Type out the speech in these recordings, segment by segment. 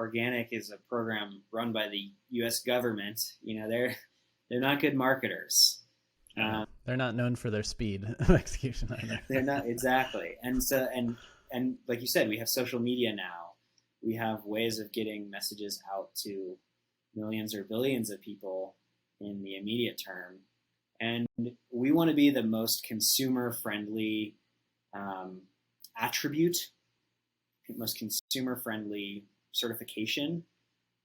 organic is a program run by the U.S. government. They're not good marketers. They're not known for their speed of execution either. They're not, exactly. And like you said, we have social media now. We have ways of getting messages out to millions or billions of people in the immediate term. And we want to be the most consumer-friendly attribute, most consumer-friendly certification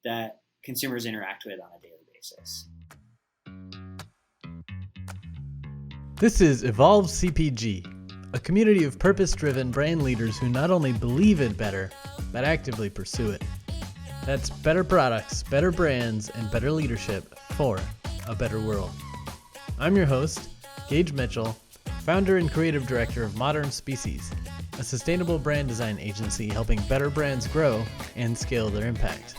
that consumers interact with on a daily basis. This is Evolve CPG, a community of purpose-driven brand leaders who not only believe in better, but actively pursue it. That's better products, better brands, and better leadership for a better world. I'm your host, Gage Mitchell, founder and creative director of Modern Species, a sustainable brand design agency helping better brands grow and scale their impact.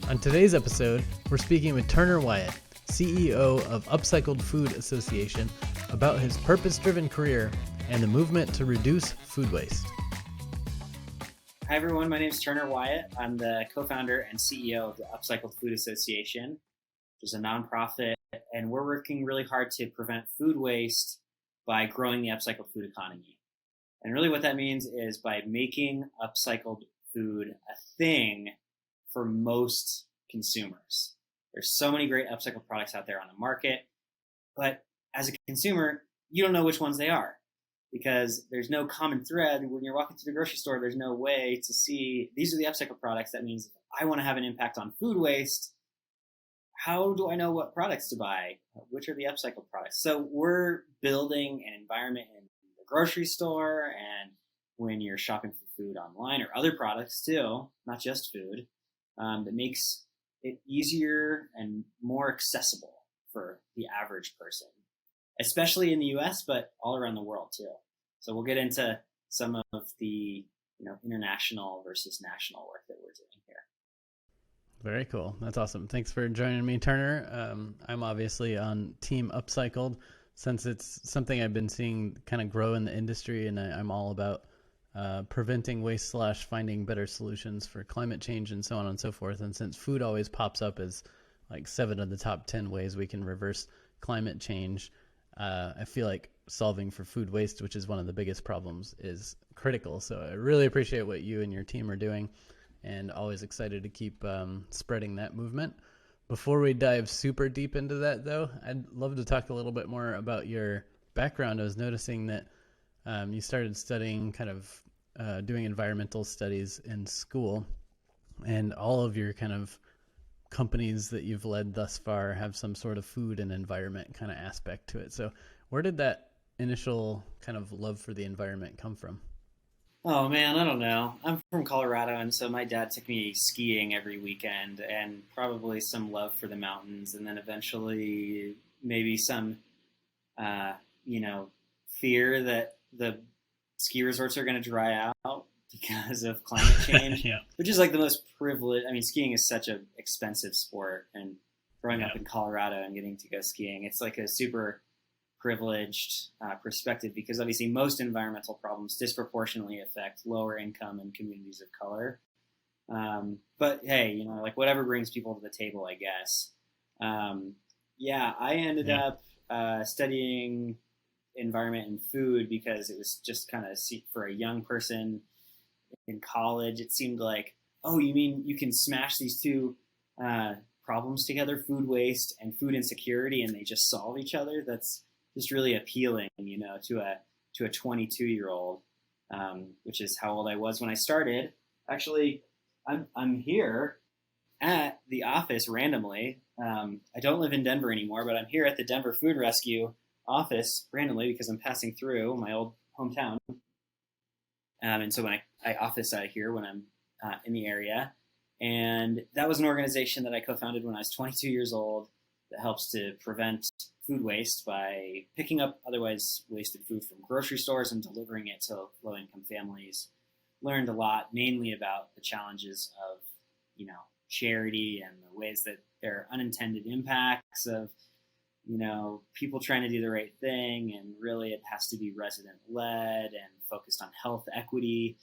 On today's episode, we're speaking with Turner Wyatt, CEO of Upcycled Food Association, about his purpose-driven career and the movement to reduce food waste. Hi everyone, my name is Turner Wyatt. I'm the co-founder and CEO of the Upcycled Food Association, which is a nonprofit, and we're working really hard to prevent food waste by growing the upcycled food economy. And really what that means is by making upcycled food a thing for most consumers. There's so many great upcycled products out there on the market, but as a consumer, you don't know which ones they are because there's no common thread. When you're walking through the grocery store, there's no way to see these are the upcycled products. That means if I want to have an impact on food waste, how do I know what products to buy? Which are the upcycled products? So we're building an environment in the grocery store and when you're shopping for food online or other products too, not just food, that makes it easier and more accessible for the average person, especially in the US, but all around the world too. So we'll get into some of the international versus national work that we're doing here. Very cool. That's awesome. Thanks for joining me, Turner. I'm obviously on Team Upcycled since it's something I've been seeing kind of grow in the industry, and I'm all about preventing waste / finding better solutions for climate change and so on and so forth. And since food always pops up as like 7 of the top 10 ways we can reverse climate change, I feel like solving for food waste, which is one of the biggest problems, is critical. So I really appreciate what you and your team are doing and always excited to keep spreading that movement. Before we dive super deep into that, though, I'd love to talk a little bit more about your background. I was noticing that you started studying kind of doing environmental studies in school, and all of your kind of companies that you've led thus far have some sort of food and environment kind of aspect to it. So where did that initial kind of love for the environment come from? Oh man, I don't know. I'm from Colorado, and so my dad took me skiing every weekend, and probably some love for the mountains, and then eventually maybe some, fear that the ski resorts are going to dry out because of climate change, Yeah. Which is like the most privileged. I mean, skiing is such an expensive sport, and growing Yeah. up in Colorado and getting to go skiing, it's like a super privileged perspective because obviously most environmental problems disproportionately affect lower income and communities of color. But hey, like whatever brings people to the table, I guess. I ended up studying environment and food because it was just kind of for a young person in college. It seemed like, oh, you mean you can smash these two problems together, food waste and food insecurity, and they just solve each other? That's just really appealing, to a 22-year-old, which is how old I was when I started. Actually, I'm here at the office randomly. I don't live in Denver anymore, but I'm here at the Denver Food Rescue office randomly because I'm passing through my old hometown. And so when I office out of here when I'm in the area. And that was an organization that I co-founded when I was 22 years old that helps to prevent food waste by picking up otherwise wasted food from grocery stores and delivering it to low-income families. Learned a lot, mainly about the challenges of, charity and the ways that there are unintended impacts of, people trying to do the right thing. And really it has to be resident-led and focused on health equity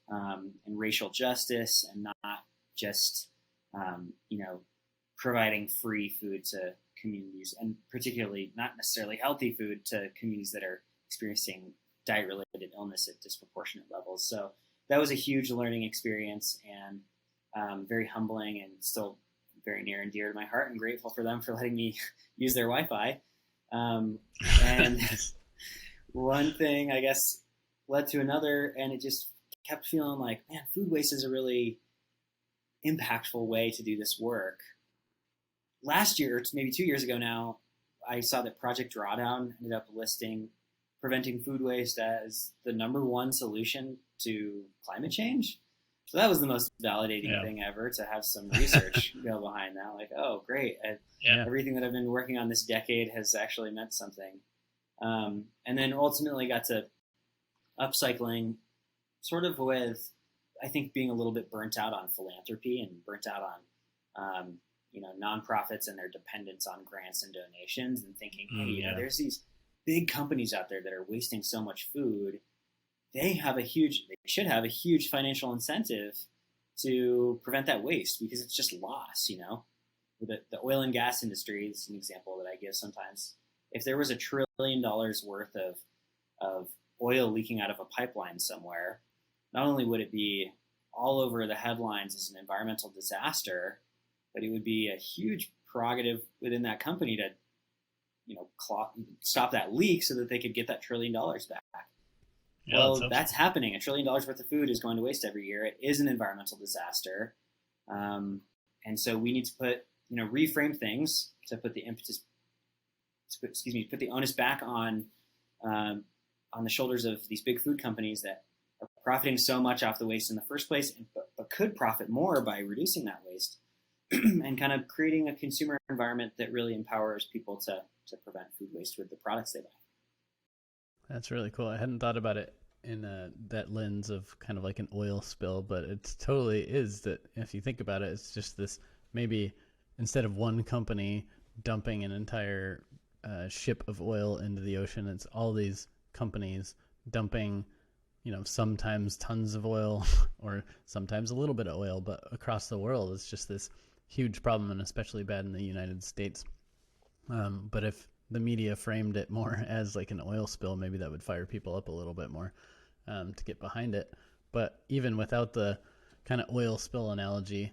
and racial justice and not just providing free food to communities, and particularly not necessarily healthy food to communities that are experiencing diet-related illness at disproportionate levels. So that was a huge learning experience, and very humbling, and still very near and dear to my heart, and grateful for them for letting me use their Wi-Fi. And one thing, I guess, led to another, and it just kept feeling like, man, food waste is a really impactful way to do this work. Last year, or maybe 2 years ago now, I saw that Project Drawdown ended up listing preventing food waste as the #1 solution to climate change. So that was the most validating thing ever, to have some research go behind that. Like, oh, great. Everything that I've been working on this decade has actually meant something. And then ultimately got to upcycling, sort of with, I think, being a little bit burnt out on philanthropy and burnt out on, nonprofits and their dependence on grants and donations, and thinking, hey, there's these big companies out there that are wasting so much food. They should have a huge financial incentive to prevent that waste, because it's just loss, The oil and gas industry is an example that I give sometimes. If there was $1 trillion worth of oil leaking out of a pipeline somewhere, not only would it be all over the headlines as an environmental disaster, but it would be a huge prerogative within that company to, stop that leak so that they could get that $1 trillion back. Yeah, well, that's happening. $1 trillion worth of food is going to waste every year. It is an environmental disaster. And so we need to reframe things to put the put the onus back on the shoulders of these big food companies that are profiting so much off the waste in the first place, but could profit more by reducing that waste, and kind of creating a consumer environment that really empowers people to prevent food waste with the products they buy. That's really cool. I hadn't thought about it in that lens of kind of like an oil spill, but it totally is that. If you think about it, it's just this, maybe instead of one company dumping an entire ship of oil into the ocean, it's all these companies dumping, sometimes tons of oil or sometimes a little bit of oil, but across the world, it's just this huge problem, and especially bad in the United States. But if the media framed it more as like an oil spill, maybe that would fire people up a little bit more to get behind it. But even without the kind of oil spill analogy,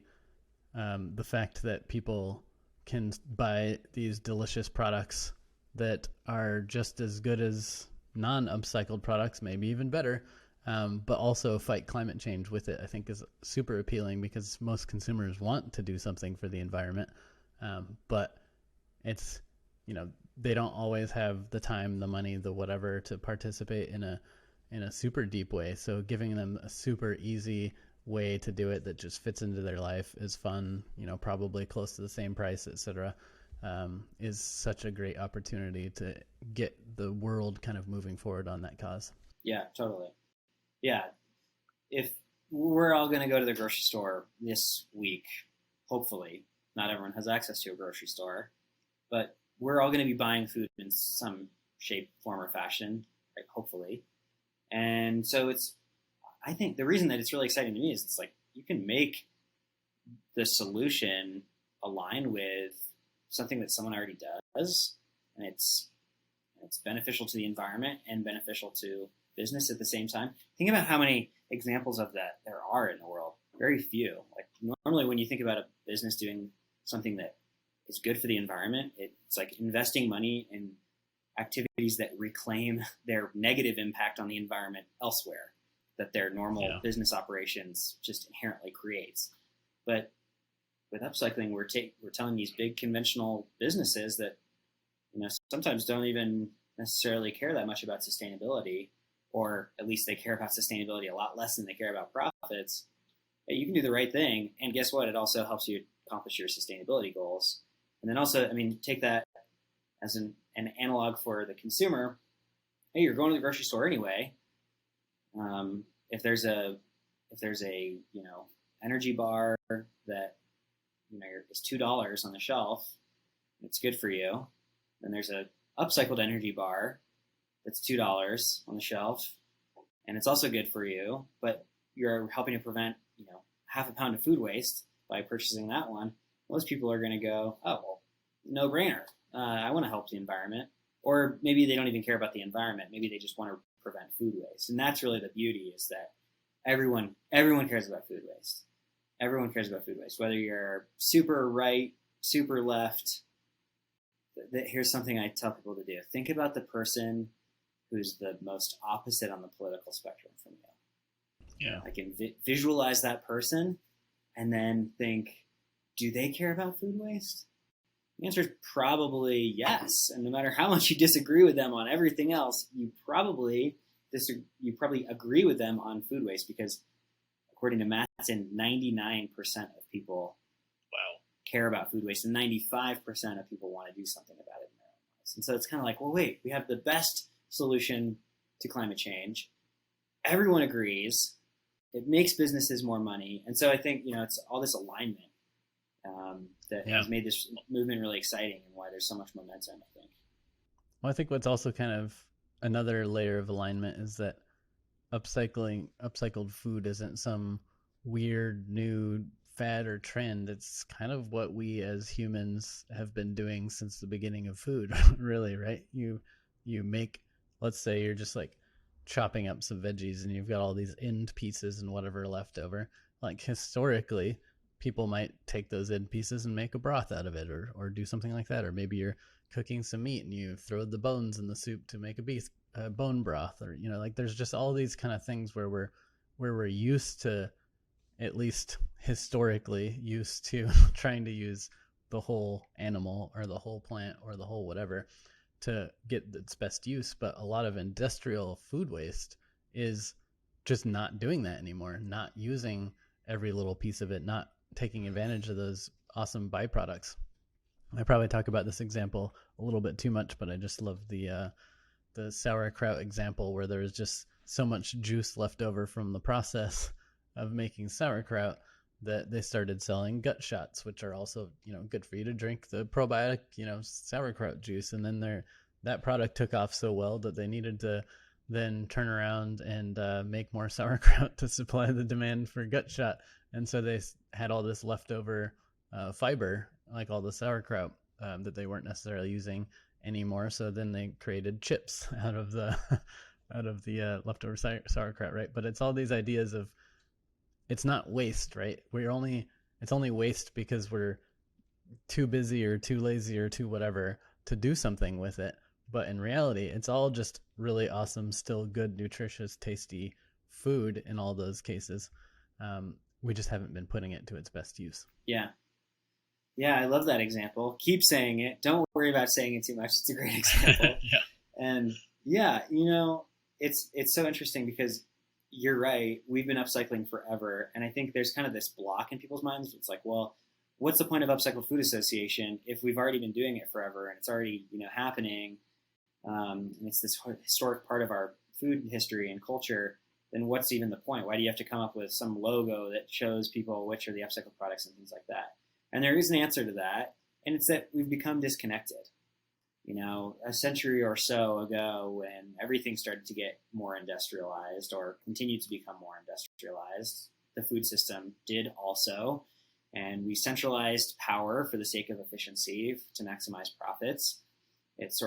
the fact that people can buy these delicious products that are just as good as non-upcycled products, maybe even better, but also fight climate change with it, I think is super appealing, because most consumers want to do something for the environment. But it's, they don't always have the time, the money, the whatever to participate in a super deep way. So giving them a super easy way to do it that just fits into their life, is fun, probably close to the same price, etc., is such a great opportunity to get the world kind of moving forward on that cause. Yeah, totally. Yeah. If we're all going to go to the grocery store this week, hopefully, not everyone has access to a grocery store, but we're all going to be buying food in some shape, form, or fashion, right? Hopefully. And so I think the reason that it's really exciting to me is it's like, you can make the solution align with something that someone already does, and it's beneficial to the environment and beneficial to business at the same time. Think about how many examples of that there are in the world. Very few. Like, normally when you think about a business doing something that is good for the environment, it's like investing money in activities that reclaim their negative impact on the environment elsewhere, that their normal business operations just inherently creates. But with upcycling, we're telling these big conventional businesses that sometimes don't even necessarily care that much about sustainability, or at least they care about sustainability a lot less than they care about profits. Hey, you can do the right thing, and guess what? It also helps you accomplish your sustainability goals. And then also, take that as an analog for the consumer. Hey, you're going to the grocery store anyway. If there's a energy bar that is $2 on the shelf, it's good for you. Then there's a upcycled energy bar that's $2 on the shelf, and it's also good for you, but you're helping to prevent half a pound of food waste by purchasing that one, most people are going to go, oh, well, no brainer. I want to help the environment. Or maybe they don't even care about the environment. Maybe they just want to prevent food waste. And that's really the beauty, is that everyone cares about food waste. Everyone cares about food waste, whether you're super right, super left. Here's something I tell people to do. Think about the person who's the most opposite on the political spectrum from you. Yeah. I can visualize that person and then think, do they care about food waste? The answer is probably yes. And no matter how much you disagree with them on everything else, you probably agree with them on food waste, because according to Mattson, 99% of people care about food waste, and 95% of people want to do something about it in their own lives. And so it's kind of like, well, wait, we have the best solution to climate change. Everyone agrees. It makes businesses more money. And so I think, it's all this alignment that has made this movement really exciting, and why there's so much momentum, I think. Well, I think what's also kind of another layer of alignment is that upcycled food isn't some weird new fad or trend. It's kind of what we as humans have been doing since the beginning of food, really, right? You make, let's say you're just like chopping up some veggies and you've got all these end pieces and whatever left over. Like historically, people might take those end pieces and make a broth out of it, or do something like that. Or maybe you're cooking some meat and you throw the bones in the soup to make a beef bone broth, or like there's just all these kind of things where we're used to, at least historically used to, trying to use the whole animal or the whole plant or the whole whatever to get its best use. But a lot of industrial food waste is just not doing that anymore, not using every little piece of it, not taking advantage of those awesome byproducts. I probably talk about this example a little bit too much, but I just love the sauerkraut example, where there's just so much juice left over from the process of making sauerkraut that they started selling gut shots, which are also, good for you to drink, the probiotic, sauerkraut juice. And then that product took off so well that they needed to then turn around and make more sauerkraut to supply the demand for gut shot. And so they had all this leftover fiber, like all the sauerkraut that they weren't necessarily using anymore. So then they created chips out of the leftover sauerkraut, right? But it's all these ideas of, it's not waste, right? It's only waste because we're too busy or too lazy or too whatever to do something with it. But in reality, it's all just really awesome, still good, nutritious, tasty food in all those cases. We just haven't been putting it to its best use. Yeah. Yeah, I love that example. Keep saying it. Don't worry about saying it too much. It's a great example. Yeah. And yeah, it's so interesting, because you're right. We've been upcycling forever. And I think there's kind of this block in people's minds. It's like, well, what's the point of Upcycled Food Association if we've already been doing it forever and it's already, happening? And it's this historic part of our food history and culture. Then what's even the point? Why do you have to come up with some logo that shows people which are the upcycled products and things like that? And there is an answer to that. And it's that we've become disconnected. A century or so ago, when everything started to get more industrialized, or continued to become more industrialized, the food system did also. And we centralized power for the sake of efficiency to maximize profits. It's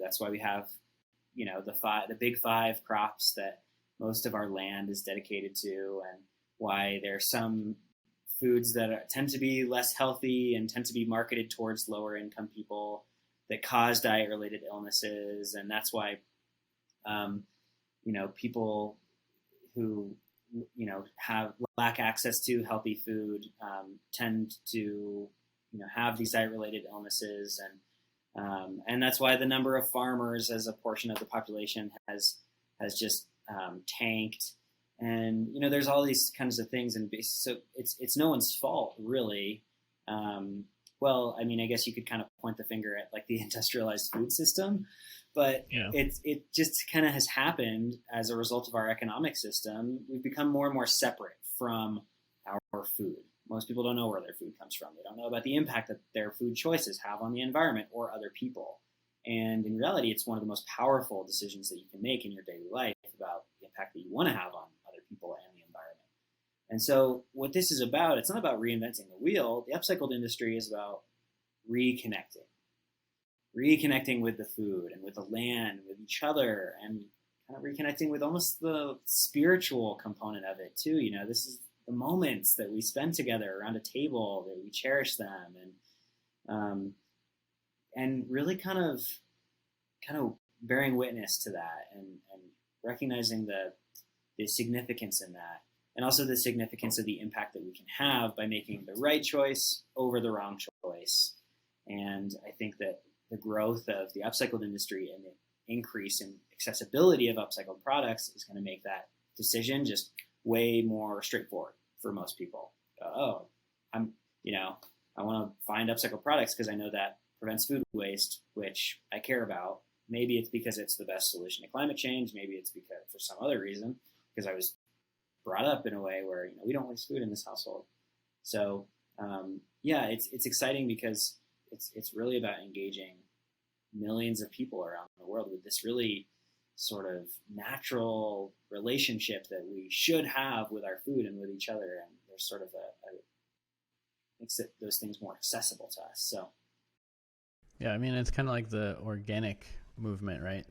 that's why we have, the big five crops that most of our land is dedicated to, and why there's some foods that tend to be less healthy and tend to be marketed towards lower income people that cause diet-related illnesses. And that's why, people who, lack access to healthy food tend to, have these diet-related illnesses. And that's why the number of farmers as a portion of the population has just tanked. And, there's all these kinds of things. And so it's no one's fault, really. Well, I mean, I guess you could kind of point the finger at like the industrialized food system, but it just kind of has happened as a result of our economic system. We've become more and more separate from our food. Most people don't know where their food comes from. They don't know about the impact that their food choices have on the environment or other people. And in reality, it's one of the most powerful decisions that you can make in your daily life about the impact that you want to have on other people and the environment. And so what this is about, it's not about reinventing the wheel. The upcycled industry is about reconnecting with the food and with the land, with each other, and kind of reconnecting with almost the spiritual component of it too. You know, this is the moments that we spend together around a table, that we cherish them, and really kind of bearing witness to that, and recognizing the significance in that, and also the significance of the impact that we can have by making the right choice over the wrong choice. And I think that the growth of the upcycled industry and the increase in accessibility of upcycled products is going to make that decision just way more straightforward for most people. I want to find upcycled products because I know that prevents food waste, which I care about. Maybe it's because it's the best solution to climate change. Maybe it's because for some other reason, because I was brought up in a way where, we don't waste food in this household. So it's exciting because it's really about engaging millions of people around the world with this really sort of natural relationship that we should have with our food and with each other. And there's sort of makes those things more accessible to us. So. Yeah, I mean, it's kind of like the organic movement, right?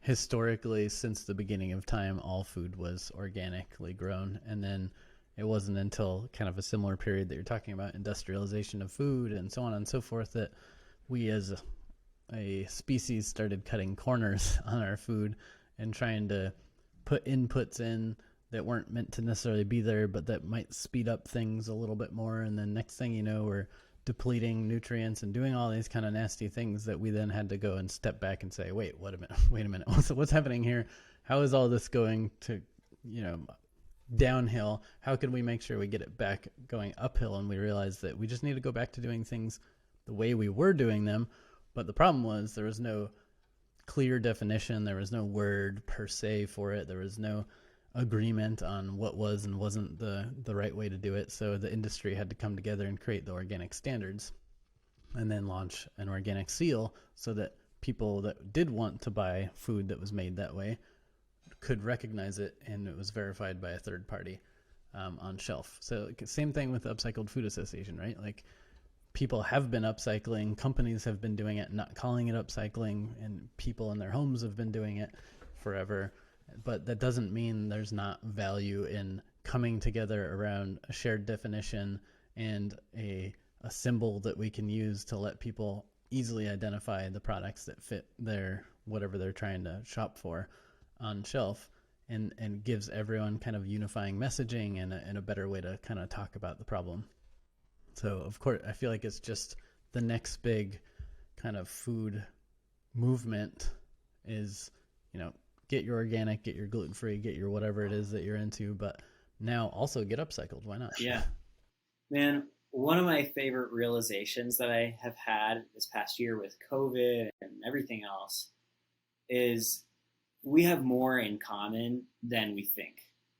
Historically, since the beginning of time, all food was organically grown. And then it wasn't until kind of a similar period that you're talking about, industrialization of food and so on and so forth, that we as a species started cutting corners on our food and trying to put inputs in that weren't meant to necessarily be there, but that might speed up things a little bit more. And then next thing you know, we're depleting nutrients and doing all these kind of nasty things that we then had to go and step back and say, wait a minute, what's happening here? How is all this going to, downhill? How can we make sure we get it back going uphill? And we realized that we just need to go back to doing things the way we were doing them. But the problem was there was no clear definition. There was no word per se for it. There was no agreement on what was and wasn't the right way to do it. So the industry had to come together and create the organic standards and then launch an organic seal so that people that did want to buy food that was made that way could recognize it, and it was verified by a third party on shelf. So same thing with the Upcycled Food Association, right? Like, people have been upcycling, companies have been doing it, not calling it upcycling, and people in their homes have been doing it forever. But that doesn't mean there's not value in coming together around a shared definition and a symbol that we can use to let people easily identify the products that fit their whatever they're trying to shop for on shelf, and gives everyone kind of unifying messaging and a better way to kind of talk about the problem. So, of course, I feel like it's just the next big kind of food movement is, get your organic, get your gluten-free, get your whatever it is that you're into, but now also get upcycled. Why not? Yeah. Man, one of my favorite realizations that I have had this past year with COVID and everything else is we have more in common than we think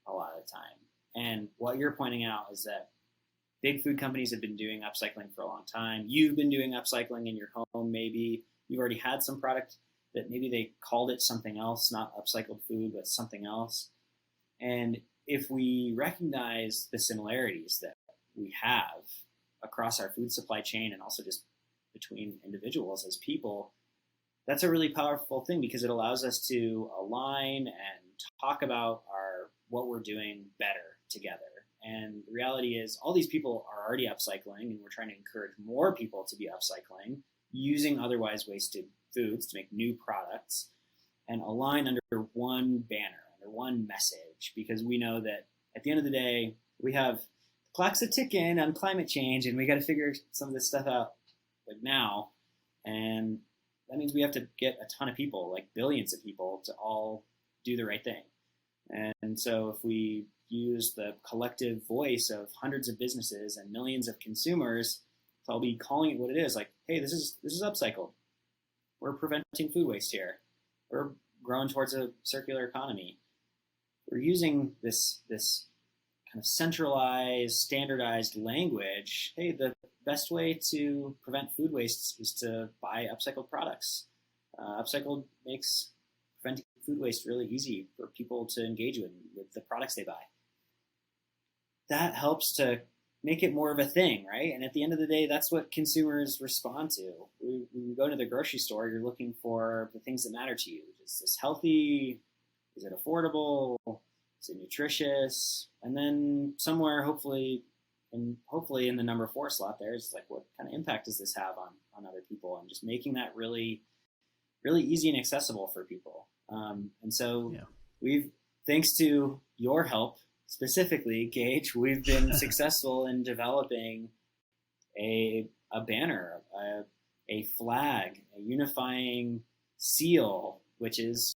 a lot of the time. And what you're pointing out is that big food companies have been doing upcycling for a long time. You've been doing upcycling in your home, maybe. You've already had some product that maybe they called it something else, not upcycled food, but something else. And if we recognize the similarities that we have across our food supply chain and also just between individuals as people, that's a really powerful thing because it allows us to align and talk about what we're doing better together. And the reality is all these people are already upcycling, and we're trying to encourage more people to be upcycling, using otherwise wasted foods to make new products, and align under one banner, under one message, because we know that at the end of the day, we have clocks a ticking on climate change, and we got to figure some of this stuff out like now. And that means we have to get a ton of people, like billions of people, to all do the right thing. And so if we use the collective voice of hundreds of businesses and millions of consumers to all be calling it what it is, like, hey, this is upcycled. We're preventing food waste here. We're growing towards a circular economy. We're using this kind of centralized, standardized language. Hey, the best way to prevent food waste is to buy upcycled products. Upcycled makes preventing food waste really easy for people to engage with the products they buy. that helps to make it more of a thing, right? And at the end of the day, that's what consumers respond to. When you go to the grocery store, you're looking for the things that matter to you. Is this healthy? Is it affordable? Is it nutritious? And then somewhere, hopefully in the number 4 slot there is like, what kind of impact does this have on other people? And just making that really, really easy and accessible for people. And so thanks to your help, specifically, Gage, we've been successful in developing a banner, a flag, a unifying seal, which is,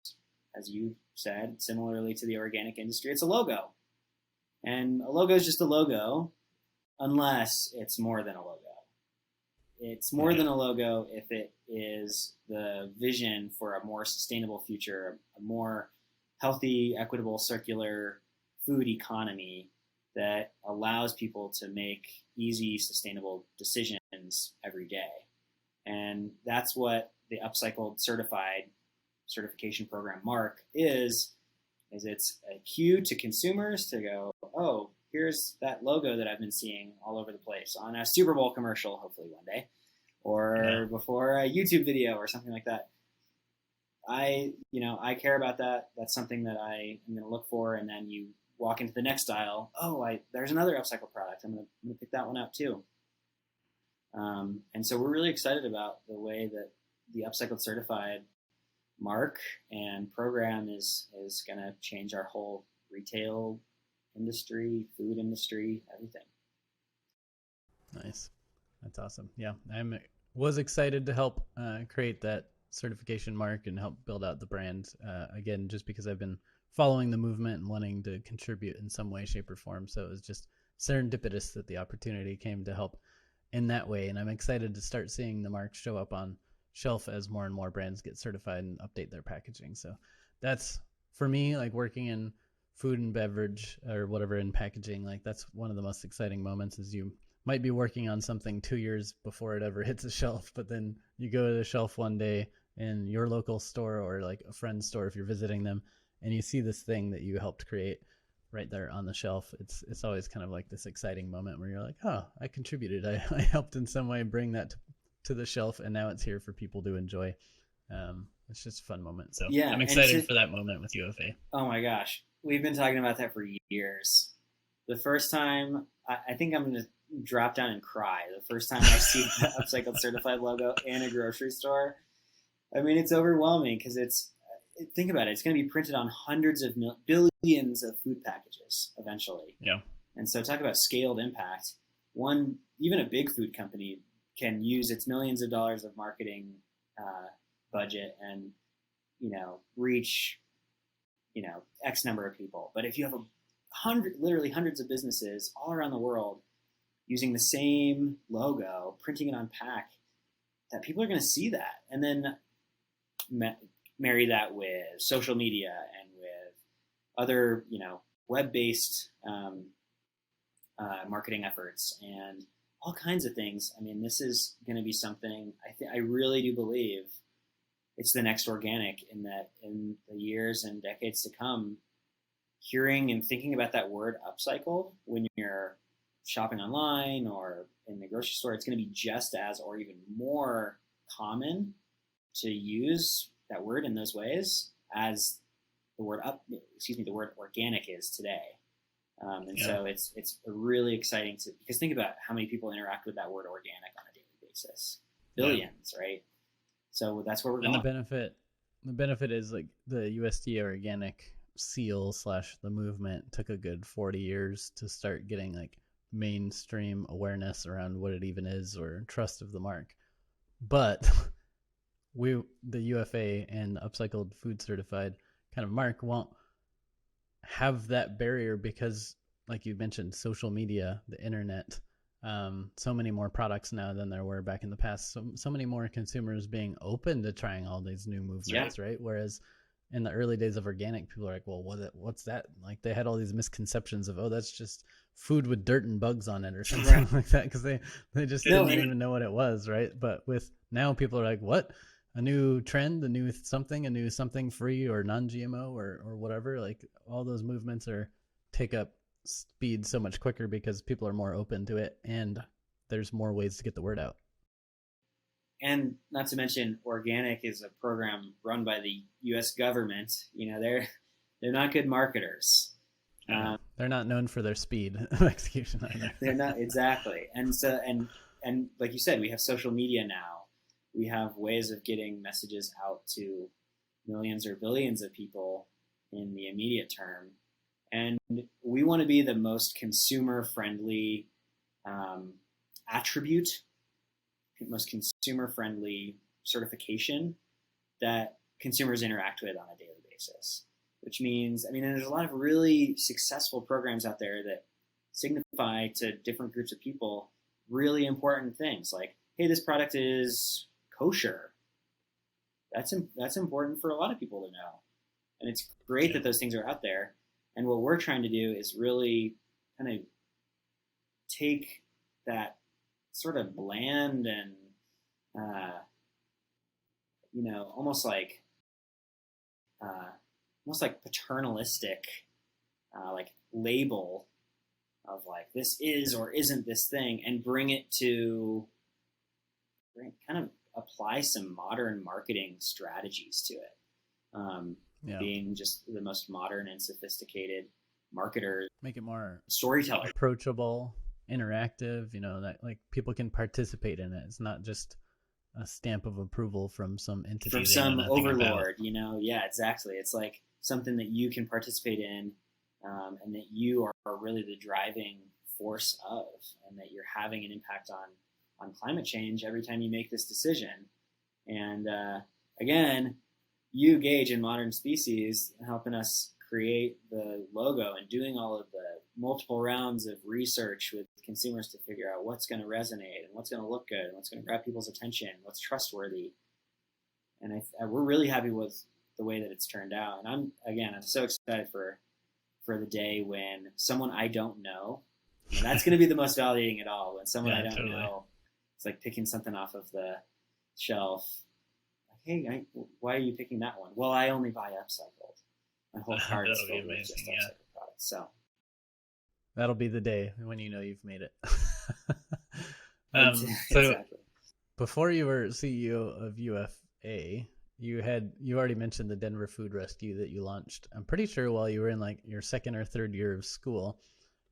as you said, similarly to the organic industry, it's a logo. And a logo is just a logo unless it's more than a logo. It's more than a logo if it is the vision for a more sustainable future, a more healthy, equitable, circular food economy that allows people to make easy, sustainable decisions every day. And that's what the Upcycled certification program mark is it's a cue to consumers to go, oh, here's that logo that I've been seeing all over the place on a Super Bowl commercial, hopefully one day, or before a YouTube video or something like that. I care about that. That's something that I am going to look for. And then you walk into the next aisle. Oh, there's another upcycled product. I'm going to pick that one out too. And so we're really excited about the way that the Upcycled Certified mark and program is going to change our whole retail industry, food industry, everything. Nice. That's awesome. Yeah, was excited to help create that certification mark and help build out the brand. Again, just because I've been following the movement and wanting to contribute in some way, shape, or form. So it was just serendipitous that the opportunity came to help in that way. And I'm excited to start seeing the mark show up on shelf as more and more brands get certified and update their packaging. So that's, for me, like working in food and beverage or whatever in packaging, like that's one of the most exciting moments. Is you might be working on something 2 years before it ever hits a shelf, but then you go to the shelf one day in your local store or like a friend's store if you're visiting them, and you see this thing that you helped create right there on the shelf. It's always kind of like this exciting moment where you're like, oh, I contributed. I helped in some way bring that to the shelf, and now it's here for people to enjoy. It's just a fun moment. So I'm excited for that moment with UFA. Oh my gosh. We've been talking about that for years. The first time, I think I'm going to drop down and cry. The first time I see the Upcycled Certified logo in a grocery store, I mean, it's overwhelming because think about it. It's going to be printed on hundreds of billions of food packages eventually. Yeah. And so talk about scaled impact. Even a big food company can use its millions of dollars of marketing budget and, reach, X number of people. But if you have literally hundreds of businesses all around the world using the same logo, printing it on pack, that people are going to see that. And then marry that with social media and with other, web-based marketing efforts and all kinds of things. I mean, this is going to be something I really do believe it's the next organic, in that in the years and decades to come, hearing and thinking about that word upcycle when you're shopping online or in the grocery store, it's going to be just as or even more common to use that word in those ways as the word organic is today. So it's really exciting because think about how many people interact with that word organic on a daily basis. Billions, right? So that's where we're going. And the benefit is like the USDA organic seal / the movement took a good 40 years to start getting like mainstream awareness around what it even is or trust of the mark. But the UFA and the Upcycled Food Certified kind of mark won't have that barrier because, like you mentioned, social media, the internet, so many more products now than there were back in the past. So many more consumers being open to trying all these new movements, right? Whereas in the early days of organic, people are like, well, what's that? Like they had all these misconceptions of, oh, that's just food with dirt and bugs on it or something like that, because they just didn't even know what it was, right? But with now people are like, what? A new trend, a new something free or non-GMO or whatever. Like all those movements take up speed so much quicker because people are more open to it and there's more ways to get the word out. And not to mention, organic is a program run by the U.S. government. They're not good marketers. They're not known for their speed of execution either. They're not, exactly. And like you said, we have social media now. We have ways of getting messages out to millions or billions of people in the immediate term. And we want to be the most consumer-friendly attribute, most consumer-friendly certification that consumers interact with on a daily basis. Which means, there's a lot of really successful programs out there that signify to different groups of people really important things, like, hey, this product is kosher. That's important for a lot of people to know. And it's great that those things are out there. And what we're trying to do is really kind of take that sort of bland and, almost like paternalistic, like label of like, this is or isn't this thing, and bring it to kind of apply some modern marketing strategies to it. Being just the most modern and sophisticated marketer. Make it more storyteller, approachable, interactive, that like people can participate in it. It's not just a stamp of approval from some entity, from some overlord, Yeah, exactly. It's like something that you can participate in, and that you are really the driving force of, and that you're having an impact on climate change every time you make this decision. And again, you, Gage, in Modern Species, helping us create the logo and doing all of the multiple rounds of research with consumers to figure out what's going to resonate and what's going to look good and what's going to grab people's attention, what's trustworthy. And we're really happy with the way that it's turned out. And I'm so excited for the day when someone I don't know, that's going to be the most validating at all. When someone I don't know, it's like picking something off of the shelf. Like, hey, why are you picking that one? Well, I only buy Upcycled. My whole cart is filled with just Upcycled products. So that'll be the day when you've made it. Exactly. Before you were CEO of UFA, you already mentioned the Denver Food Rescue that you launched, I'm pretty sure while you were in like your second or third year of school,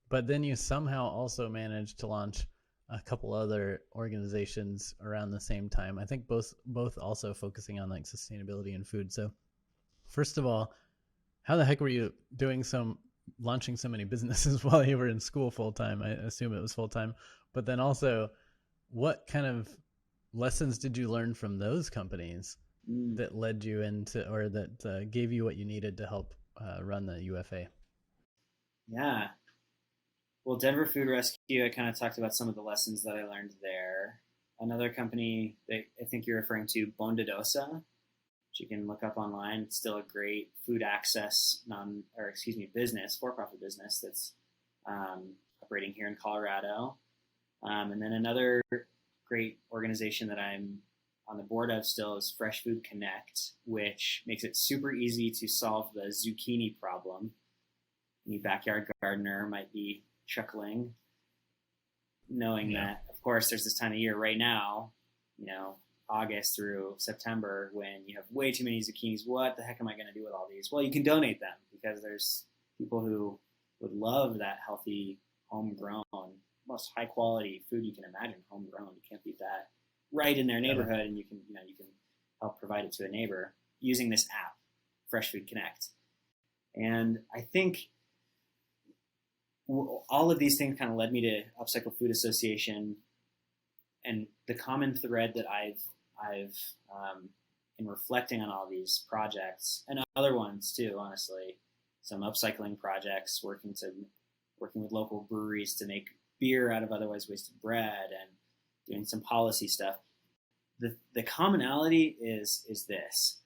but then you somehow also managed to launch a couple other organizations around the same time. I think both also focusing on like sustainability and food. So first of all, how the heck were you launching so many businesses while you were in school full time? I assume it was full time, but then also what kind of lessons did you learn from those companies that led you into, or that gave you what you needed to help run the UFA? Yeah. Well, Denver Food Rescue, I kind of talked about some of the lessons that I learned there. Another company that I think you're referring to, Bondadosa, which you can look up online. It's still a great food access business, for-profit business that's operating here in Colorado. And then another great organization that I'm on the board of still is Fresh Food Connect, which makes it super easy to solve the zucchini problem. Any backyard gardener might be chuckling, knowing that, of course, there's this time of year right now, August through September, when you have way too many zucchinis. What the heck am I going to do with all these? Well, you can donate them, because there's people who would love that healthy, homegrown, most high quality food you can imagine, homegrown. You can't beat that, right in their neighborhood, and you can help provide it to a neighbor using this app, Fresh Food Connect. And I think all of these things kind of led me to Upcycled Food Association, and the common thread that I've in reflecting on all these projects and other ones too, honestly, some upcycling projects, working with local breweries to make beer out of otherwise wasted bread, and doing some policy stuff. The commonality is this: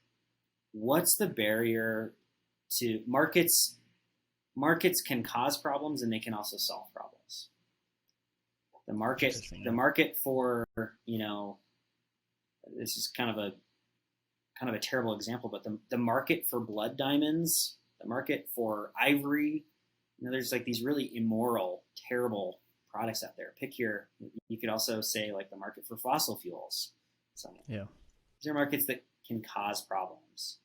what's the barrier to markets? Markets can cause problems, and they can also solve problems. The market for, this is kind of a terrible example, but the market for blood diamonds, the market for ivory, there's like these really immoral, terrible products out there. You could also say like the market for fossil fuels. So Yeah. these are markets that can cause problems.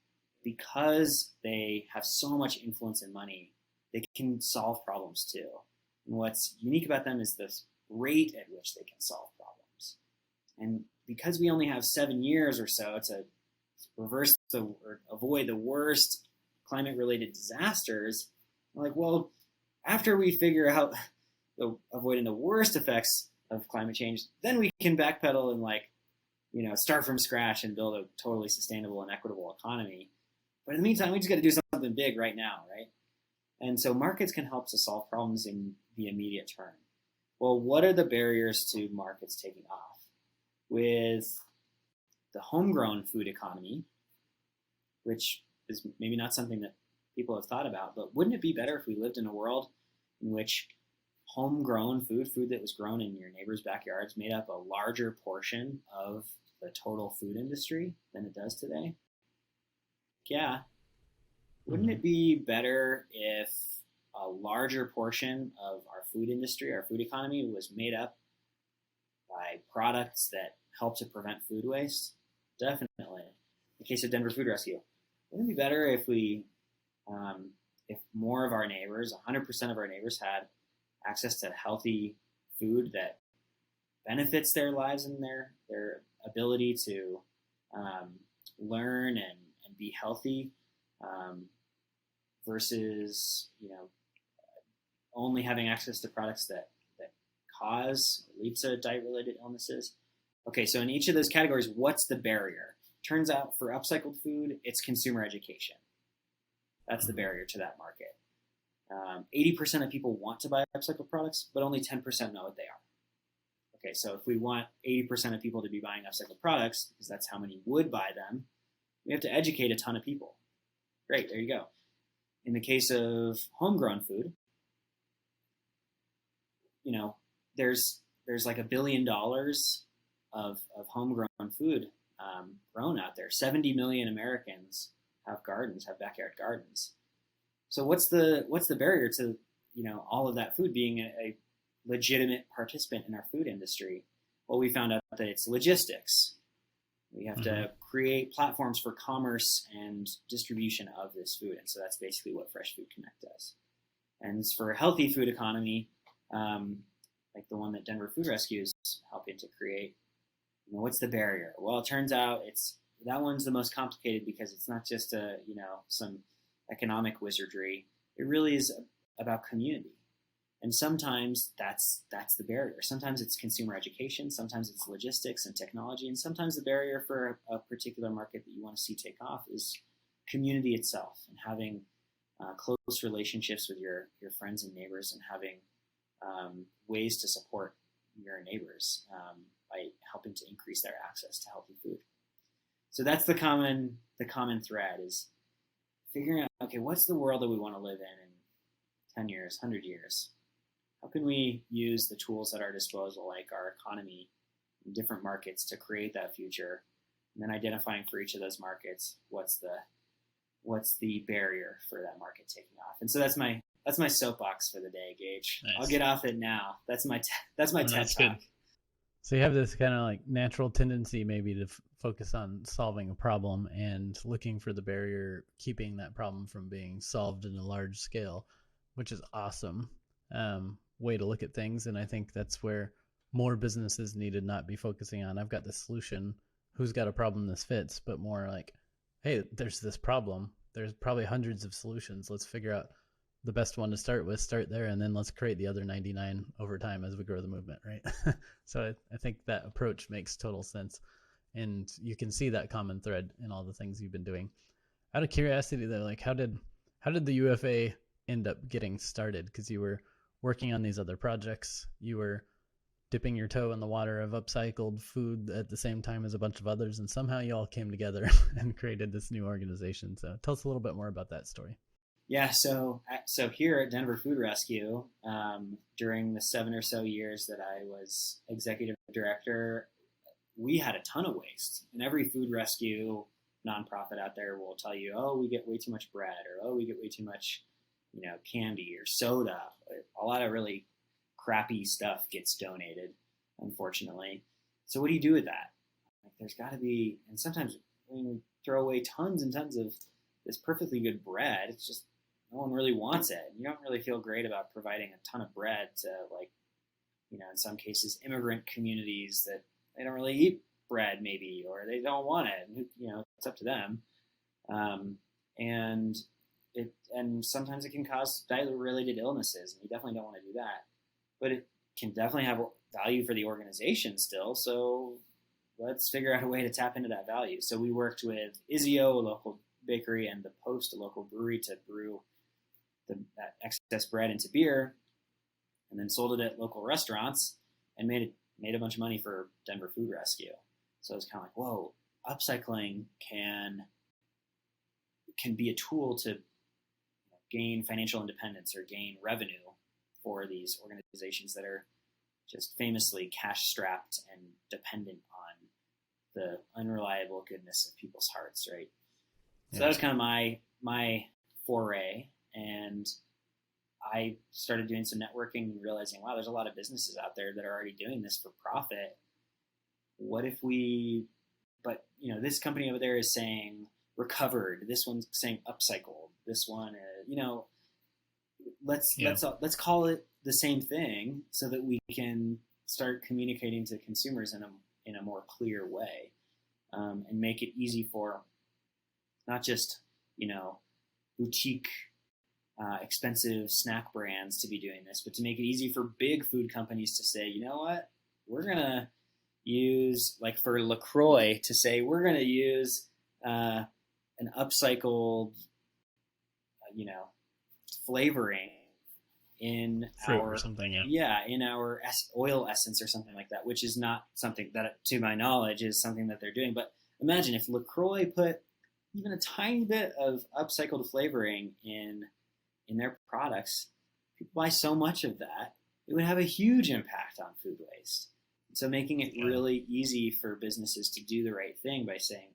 Because they have so much influence and money, they can solve problems too. And what's unique about them is the rate at which they can solve problems. And because we only have 7 years or so to avoid the worst climate-related disasters, we're like, well, after we figure out avoiding the worst effects of climate change, then we can backpedal and start from scratch and build a totally sustainable and equitable economy. But in the meantime, we just got to do something big right now, right? And so markets can help to solve problems in the immediate term. Well, what are the barriers to markets taking off? With the homegrown food economy, which is maybe not something that people have thought about, but wouldn't it be better if we lived in a world in which homegrown food that was grown in your neighbor's backyards, made up a larger portion of the total food industry than it does today? Yeah. Wouldn't it be better if a larger portion of our food industry, our food economy, was made up by products that help to prevent food waste? Definitely. In the case of Denver Food Rescue, wouldn't it be better if if more of our neighbors, 100% of our neighbors, had access to healthy food that benefits their lives and their ability to learn and be healthy, versus only having access to products that cause or lead to diet-related illnesses? Okay, so in each of those categories, what's the barrier? Turns out for upcycled food, it's consumer education. That's the barrier to that market. 80% of people want to buy upcycled products, but only 10% know what they are. Okay, so if we want 80% of people to be buying upcycled products, because that's how many would buy them, we have to educate a ton of people. Great, there you go. In the case of homegrown food, there's like $1 billion of homegrown food grown out there. 70 million Americans have backyard gardens. So what's the barrier to all of that food being a legitimate participant in our food industry? Well, we found out that it's logistics. We have to create platforms for commerce and distribution of this food, and so that's basically what Fresh Food Connect does. And for a healthy food economy, like the one that Denver Food Rescue is helping to create, what's the barrier? Well, it turns out that one's the most complicated because it's not just some economic wizardry. It really is about community. And sometimes that's the barrier. Sometimes it's consumer education, sometimes it's logistics and technology, and sometimes the barrier for a particular market that you want to see take off is community itself, and having close relationships with your friends and neighbors, and having ways to support your neighbors by helping to increase their access to healthy food. So that's the common thread, is figuring out, okay, what's the world that we want to live in 10 years, 100 years? How can we use the tools at our disposal, like our economy in different markets, to create that future? And then identifying for each of those markets, what's the barrier for that market taking off? And so that's my soapbox for the day, Gage. Nice. I'll get off it now. That's my TED Talk. Good. So you have this kind of like natural tendency maybe to focus on solving a problem and looking for the barrier, keeping that problem from being solved in a large scale, which is awesome. Way to look at things. And I think that's where more businesses need to not be focusing on, I've got the solution, who's got a problem this fits, but more like, hey, there's this problem. There's probably hundreds of solutions. Let's figure out the best one to start with, start there, and then let's create the other 99 over time as we grow the movement, right? So I think that approach makes total sense. And you can see that common thread in all the things you've been doing. Out of curiosity though, like how did the UFA end up getting started? Because you were working on these other projects. You were dipping your toe in the water of upcycled food at the same time as a bunch of others, and somehow you all came together and created this new organization. So tell us a little bit more about that story. Yeah, so here at Denver Food Rescue, during the 7 or so years that I was executive director, we had a ton of waste. And every food rescue nonprofit out there will tell you, oh, we get way too much bread, or oh, we get way too much candy or soda. A lot of really crappy stuff gets donated, unfortunately. So what do you do with that? Like, there's got to be, and sometimes when we throw away tons and tons of this perfectly good bread, it's just no one really wants it. And you don't really feel great about providing a ton of bread to, like, in some cases, immigrant communities that they don't really eat bread maybe, or they don't want it. And, it's up to them. And sometimes it can cause diet-related illnesses, and you definitely don't want to do that. But it can definitely have value for the organization still. So let's figure out a way to tap into that value. So we worked with Izio, a local bakery, and the Post, a local brewery, to brew that excess bread into beer, and then sold it at local restaurants, and made a bunch of money for Denver Food Rescue. So it's kind of like, whoa, upcycling can be a tool to gain financial independence or gain revenue for these organizations that are just famously cash-strapped and dependent on the unreliable goodness of people's hearts, right? So that was kind of my foray, and I started doing some networking and realizing, wow, there's a lot of businesses out there that are already doing this for profit. What if but this company over there is saying recovered, this one's saying upcycled, this one, let's call it the same thing so that we can start communicating to consumers in a more clear way, and make it easy for not just boutique expensive snack brands to be doing this, but to make it easy for big food companies to say, you know what, we're gonna use, like for LaCroix, to say we're gonna use an upcycled flavoring in fruit our or something, in our oil essence or something like that, which is not something that, to my knowledge, is something that they're doing. But imagine if LaCroix put even a tiny bit of upcycled flavoring in their products. People buy so much of that, it would have a huge impact on food waste. So making it really easy for businesses to do the right thing by saying,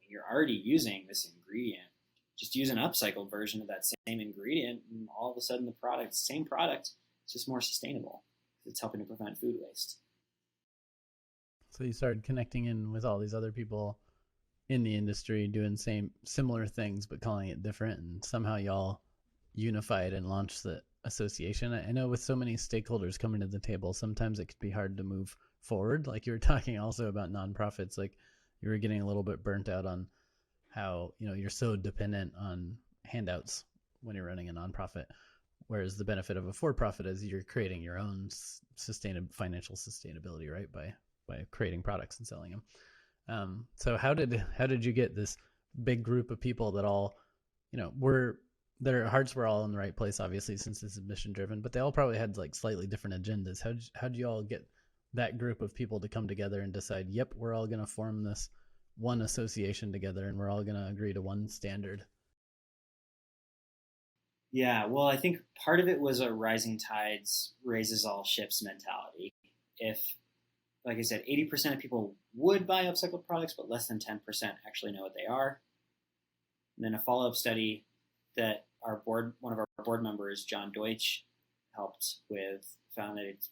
you're already using this ingredient, just use an upcycled version of that same ingredient, and all of a sudden same product, it's just more sustainable. It's helping to prevent food waste. So you started connecting in with all these other people in the industry doing similar things, but calling it different, and somehow y'all unified and launched the association. I know with so many stakeholders coming to the table, sometimes it could be hard to move forward. Like you were talking also about nonprofits, like you were getting a little bit burnt out on how, you're so dependent on handouts when you're running a nonprofit, whereas the benefit of a for-profit is you're creating your own financial sustainability, right? By creating products and selling them. So how did you get this big group of people that all, their hearts were all in the right place, obviously, since this is mission driven, but they all probably had like slightly different agendas. How'd you all get that group of people to come together and decide, yep, we're all going to form this one association together and we're all going to agree to one standard? Yeah, well, I think part of it was a rising tides raises all ships mentality. If, like I said, 80% of people would buy upcycled products, but less than 10% actually know what they are. And then a follow-up study that one of our board members, John Deutsch, helped with, found that it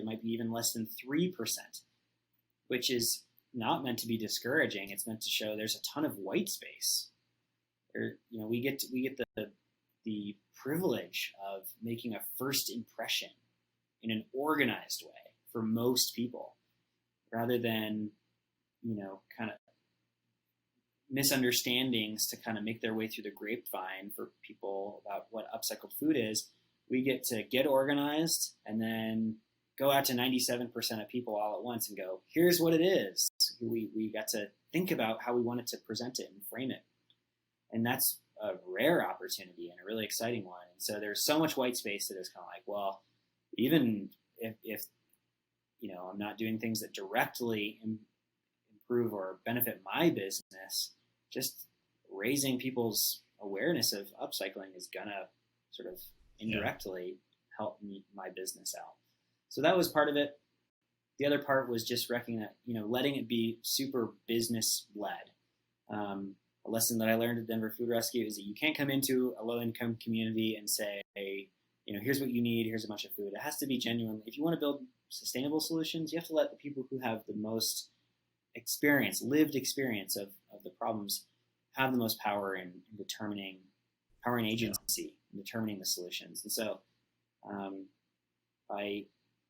might be even less than 3%, which is not meant to be discouraging. It's meant to show there's a ton of white space. We get the privilege of making a first impression in an organized way for most people, rather than kind of misunderstandings to kind of make their way through the grapevine for people about what upcycled food is. We get to get organized and then go out to 97% of people all at once and go, here's what it is. We got to think about how we wanted to present it and frame it. And that's a rare opportunity and a really exciting one. And so there's so much white space that is kind of like, well, even if I'm not doing things that directly improve or benefit my business, just raising people's awareness of upcycling is gonna sort of indirectly help my business out. So that was part of it. The other part was just letting it be super business led. a lesson that I learned at Denver Food Rescue is that you can't come into a low-income community and say, here's what you need, here's a bunch of food. It has to be genuine. If you want to build sustainable solutions, you have to let the people who have the most lived experience of the problems, have the most power in determining, power and agency in determining the solutions. And so by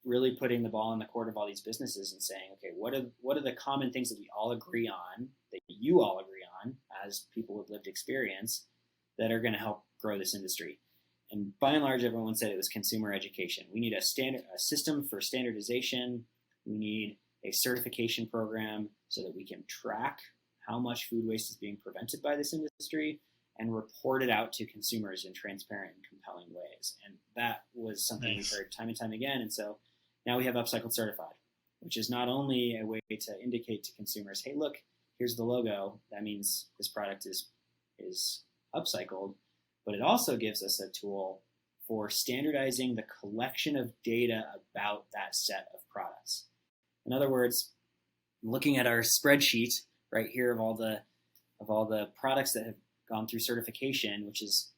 really putting the ball in the court of all these businesses and saying, okay, what are the common things that we all agree on, that you all agree on as people with lived experience, that are going to help grow this industry? And by and large, everyone said it was consumer education. We need a system for standardization. We need a certification program so that we can track how much food waste is being prevented by this industry and report it out to consumers in transparent and compelling ways. And that was something we heard time and time again. And so now we have Upcycled Certified, which is not only a way to indicate to consumers, hey, look, here's the logo. That means this product is upcycled. But it also gives us a tool for standardizing the collection of data about that set of products. In other words, looking at our spreadsheet right here of all the products that have gone through certification, which is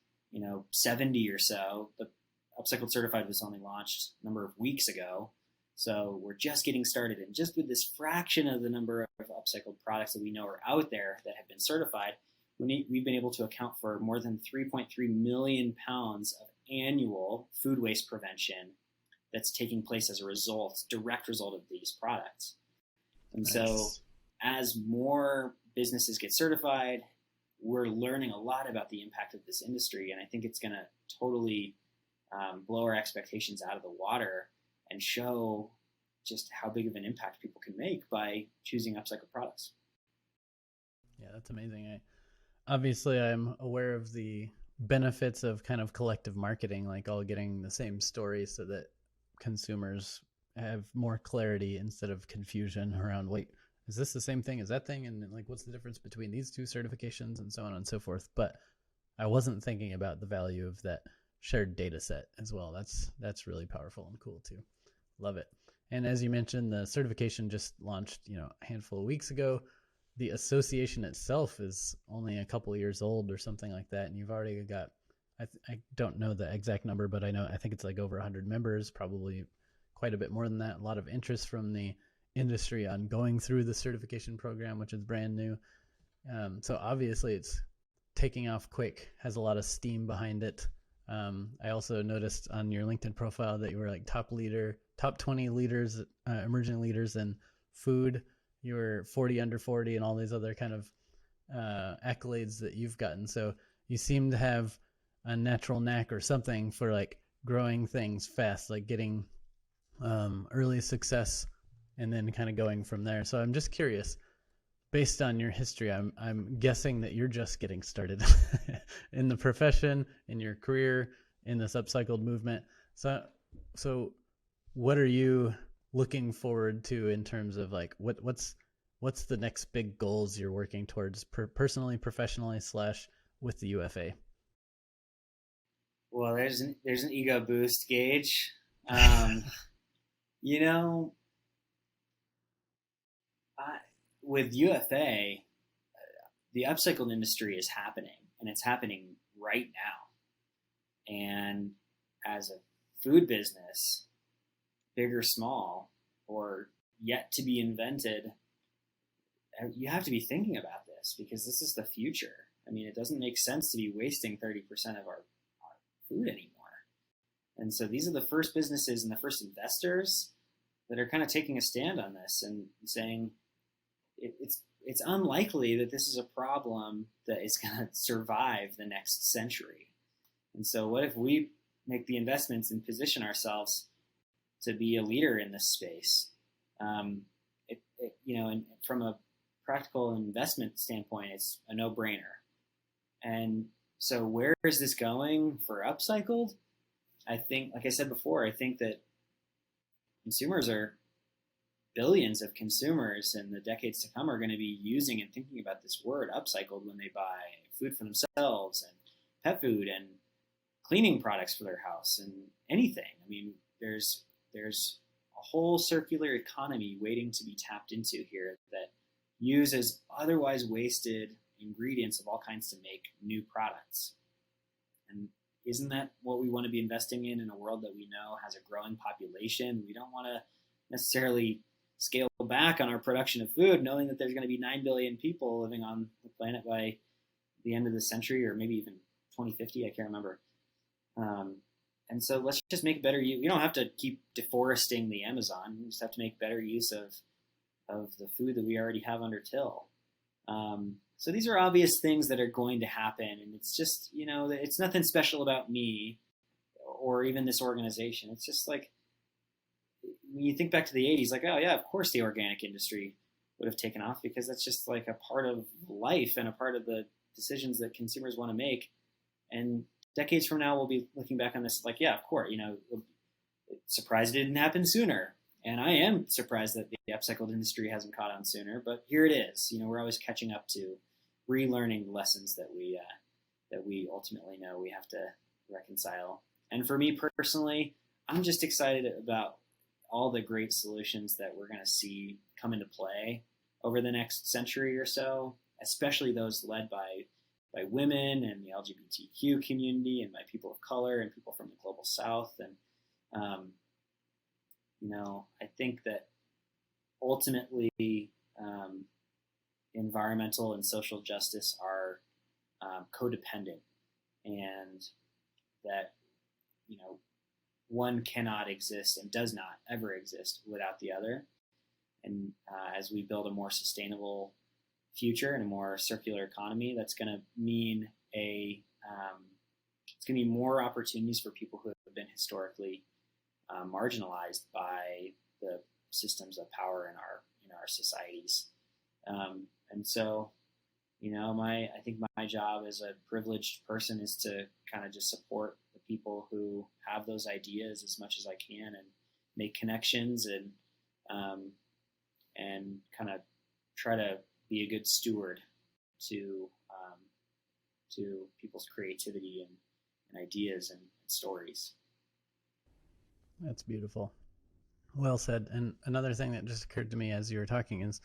70 or so. The Upcycled Certified was only launched a number of weeks ago, so we're just getting started. And just with this fraction of the number of upcycled products that we know are out there that have been certified, we've been able to account for more than 3.3 million pounds of annual food waste prevention that's taking place as a direct result of these products. And so as more businesses get certified, we're learning a lot about the impact of this industry. And I think it's going to totally blow our expectations out of the water and show just how big of an impact people can make by choosing upcycled products. Yeah, that's amazing. Obviously, I'm aware of the benefits of kind of collective marketing, like all getting the same story so that consumers have more clarity instead of confusion around, wait, is this the same thing as that thing? And like, what's the difference between these two certifications and so on and so forth? But I wasn't thinking about the value of that shared data set as well. That's really powerful and cool too. Love it. And as you mentioned, the certification just launched, a handful of weeks ago. The association itself is only a couple of years old or something like that. And you've already got, I don't know the exact number, but I think it's like over 100 members, probably quite a bit more than that. A lot of interest from the industry on going through the certification program, which is brand new. So obviously it's taking off quick, has a lot of steam behind it. I also noticed on your LinkedIn profile that you were like top 20 leaders, emerging leaders in food. You were 40 under 40 and all these other kind of accolades that you've gotten. So you seem to have a natural knack or something for like growing things fast, like getting early success and then kind of going from there. So I'm just curious, based on your history, I'm guessing that you're just getting started in the profession, in your career, in this upcycled movement. So what are you looking forward to in terms of like what's the next big goals you're working towards personally, professionally / with the UFA? Well, there's an ego boost, Gage. With UFA, the upcycled industry is happening, and it's happening right now. And as a food business, big or small, or yet to be invented, you have to be thinking about this because this is the future. I mean, it doesn't make sense to be wasting 30% of our food anymore. And so these are the first businesses and the first investors that are kind of taking a stand on this and saying it's unlikely that this is a problem that is going to survive the next century. And so what if we make the investments and position ourselves to be a leader in this space? And from a practical investment standpoint, it's a no-brainer. And so where is this going for Upcycled? I think, like I said before, I think that billions of consumers in the decades to come are going to be using and thinking about this word upcycled when they buy food for themselves and pet food and cleaning products for their house and anything. I mean, there's a whole circular economy waiting to be tapped into here that uses otherwise wasted, ingredients of all kinds to make new products. And isn't that what we want to be investing in a world that we know has a growing population? We don't want to necessarily scale back on our production of food, knowing that there's going to be 9 billion people living on the planet by the end of the century, or maybe even 2050. I can't remember. And so let's just make better use. We don't have to keep deforesting the Amazon. We just have to make better use of the food that we already have under till. So these are obvious things that are going to happen. And it's just, it's nothing special about me or even this organization. It's just like, when you think back to the 80s, like, oh yeah, of course the organic industry would have taken off, because that's just like a part of life and a part of the decisions that consumers want to make. And decades from now, we'll be looking back on this like, yeah, of course, surprised it didn't happen sooner. And I am surprised that the upcycled industry hasn't caught on sooner, but here it is. We're always catching up to relearning lessons that we ultimately know we have to reconcile. And for me personally, I'm just excited about all the great solutions that we're going to see come into play over the next century or so, especially those led by women and the LGBTQ community and by people of color and people from the global South. And, I think that ultimately environmental and social justice are codependent, and that, one cannot exist and does not ever exist without the other. And as we build a more sustainable future and a more circular economy, that's going to mean it's going to be more opportunities for people who have been historically marginalized by the systems of power in our societies. And so, I think my job as a privileged person is to kind of just support the people who have those ideas as much as I can, and make connections and kind of try to be a good steward to people's creativity and ideas and stories. That's beautiful. Well said. And another thing that just occurred to me as you were talking is,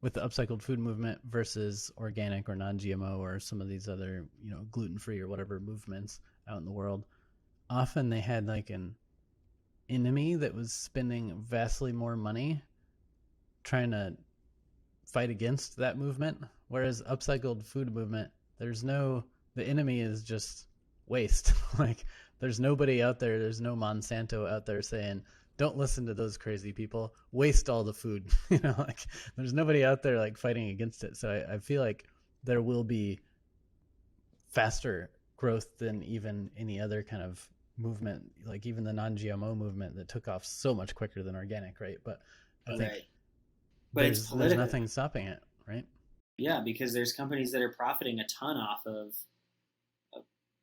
with the upcycled food movement versus organic or non-GMO or some of these other, gluten-free or whatever movements out in the world, often they had like an enemy that was spending vastly more money trying to fight against that movement. Whereas upcycled food movement, the enemy is just waste. Like, there's nobody out there, there's no Monsanto out there saying, don't listen to those crazy people, waste all the food. Like, there's nobody out there like fighting against it. So I feel like there will be faster growth than even any other kind of movement, like even the non-GMO movement that took off so much quicker than organic, right? But I think there's nothing stopping it, right? Yeah, because there's companies that are profiting a ton off of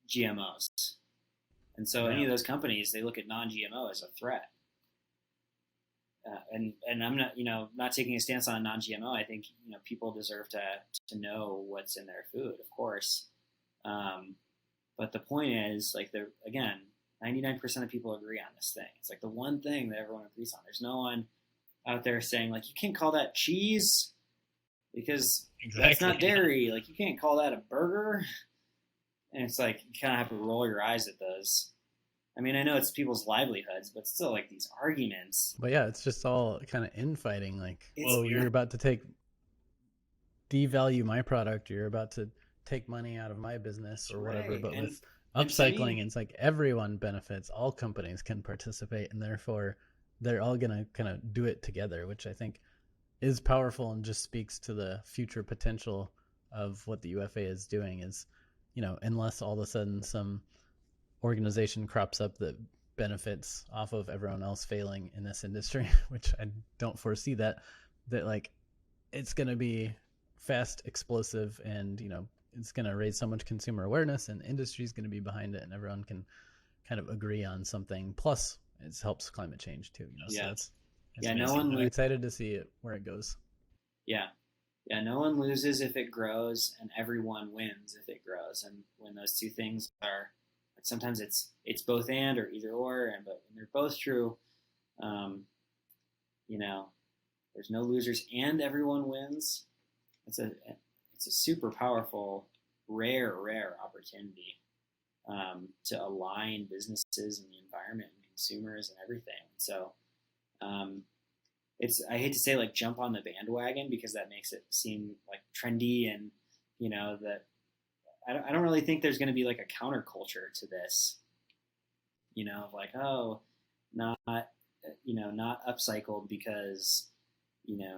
GMOs. And so any of those companies, they look at non-GMO as a threat. And I'm not taking a stance on non-GMO. I think, people deserve to know what's in their food, of course. But the point is, like, 99% of people agree on this thing. It's like the one thing that everyone agrees on. There's no one out there saying, like, you can't call that cheese because that's not dairy. Like, you can't call that a burger. And it's like, you kind of have to roll your eyes at those. I mean, I know it's people's livelihoods, but still, like, these arguments. But yeah, it's just all kind of infighting. Like, you're about to devalue my product. You're about to take money out of my business or whatever. But with upcycling, it's like everyone benefits. All companies can participate, and therefore they're all going to kind of do it together, which I think is powerful and just speaks to the future potential of what the UFA is doing. Is, unless all of a sudden some organization crops up that benefits off of everyone else failing in this industry, which I don't foresee that like it's going to be fast, explosive, and it's going to raise so much consumer awareness, and the industry is going to be behind it, and everyone can kind of agree on something. Plus, it helps climate change too. So that's I'm excited to see where it goes. Yeah, no one loses if it grows, and everyone wins if it grows. And when those two things are, sometimes it's both and or either or, but when they're both true, there's no losers and everyone wins. it's a super powerful, rare opportunity to align businesses and the environment and consumers and everything. So I hate to say like jump on the bandwagon because that makes it seem like trendy, and that I don't really think there's going to be like a counterculture to this, of like, oh, not upcycled because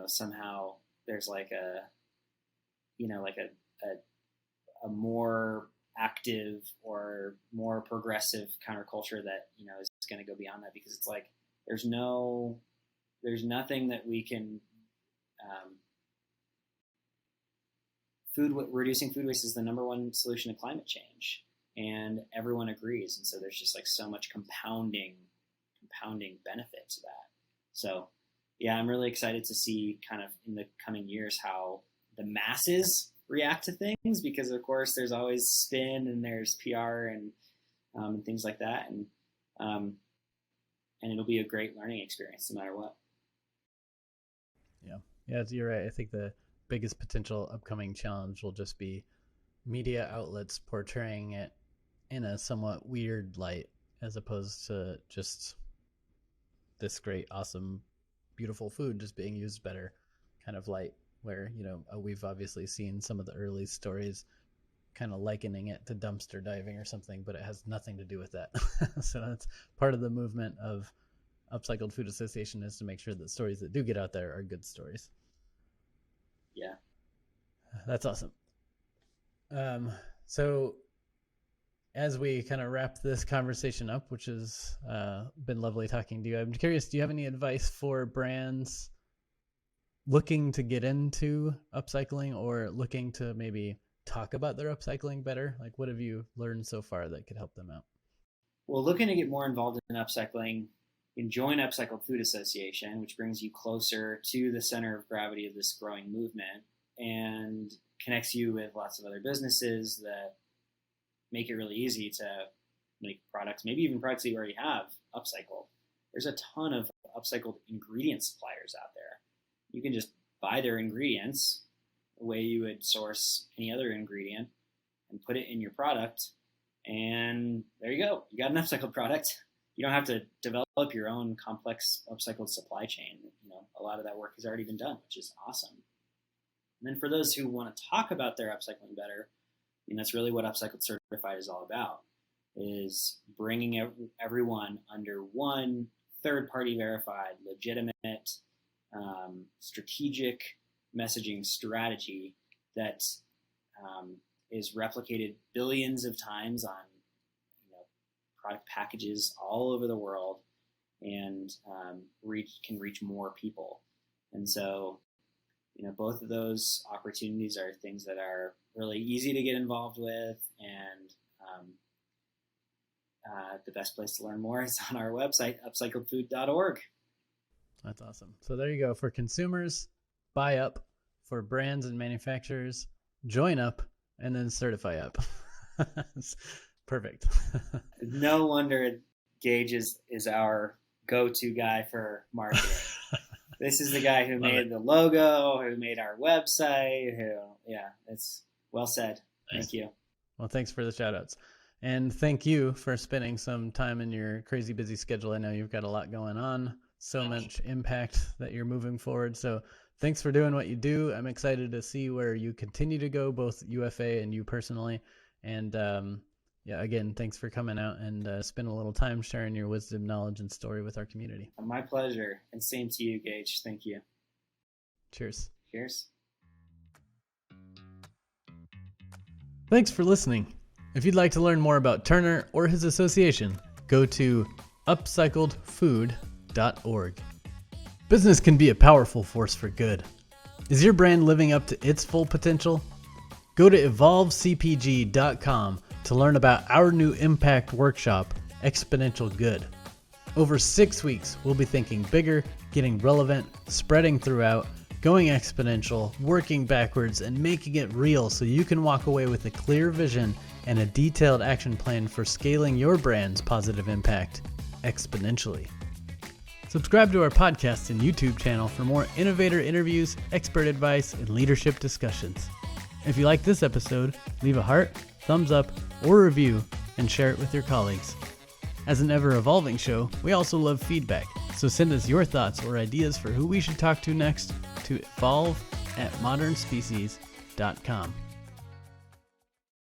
somehow there's like a more active or more progressive counterculture that is going to go beyond that, because it's like there's nothing that we can reducing food waste is the number one solution to climate change, and everyone agrees, and so there's just like so much compounding benefit to that. So yeah, I'm really excited to see kind of in the coming years how the masses react to things, because of course there's always spin and there's PR and things like that, and it'll be a great learning experience no matter what. Yeah, you're right. I think the biggest potential upcoming challenge will just be media outlets portraying it in a somewhat weird light, as opposed to just this great, awesome, beautiful food just being used better kind of light, where, we've obviously seen some of the early stories kind of likening it to dumpster diving or something, but it has nothing to do with that. So that's part of the movement of Upcycled Food Association, is to make sure that stories that do get out there are good stories. Yeah. That's awesome. So as we kind of wrap this conversation up, which has been lovely talking to you, I'm curious, do you have any advice for brands looking to get into upcycling or looking to maybe talk about their upcycling better? Like, what have you learned so far that could help them out? Well, looking to get more involved in upcycling, you can join Upcycled Food Association, which brings you closer to the center of gravity of this growing movement and connects you with lots of other businesses that make it really easy to make products, maybe even products that you already have, upcycled. There's a ton of upcycled ingredient suppliers out there. You can just buy their ingredients the way you would source any other ingredient and put it in your product, and there you go. You got an upcycled product. You don't have to develop your own complex upcycled supply chain. A lot of that work has already been done, which is awesome. And then for those who want to talk about their upcycling better, that's really what Upcycled Certified is all about, is bringing everyone under one third-party verified, legitimate, strategic messaging strategy that is replicated billions of times on product packages all over the world, and can reach more people. And so, both of those opportunities are things that are really easy to get involved with, and the best place to learn more is on our website, upcycledfood.org. That's awesome. So there you go. For consumers, buy up. For brands and manufacturers, join up, and then certify up. Perfect. No wonder Gage is our go-to guy for marketing. This is the guy who made the logo, who made our website, it's well said. Nice. Thank you. Well, thanks for the shout outs. And thank you for spending some time in your crazy busy schedule. I know you've got a lot going on, so much impact that you're moving forward. So thanks for doing what you do. I'm excited to see where you continue to go, both UFA and you personally. And again, thanks for coming out and spend a little time sharing your wisdom, knowledge, and story with our community. My pleasure. And same to you, Gage. Thank you. Cheers. Cheers. Thanks for listening. If you'd like to learn more about Turner or his association, go to upcycledfood.org. Business can be a powerful force for good. Is your brand living up to its full potential? Go to evolvecpg.com to learn about our new impact workshop, Exponential Good. Over 6 weeks, we'll be thinking bigger, getting relevant, spreading throughout, going exponential, working backwards, and making it real so you can walk away with a clear vision and a detailed action plan for scaling your brand's positive impact exponentially. Subscribe to our podcast and YouTube channel for more innovator interviews, expert advice, and leadership discussions. If you like this episode, leave a heart, thumbs up, or review and share it with your colleagues. As an ever-evolving show, we also love feedback, so send us your thoughts or ideas for who we should talk to next to evolve@modernspecies.com.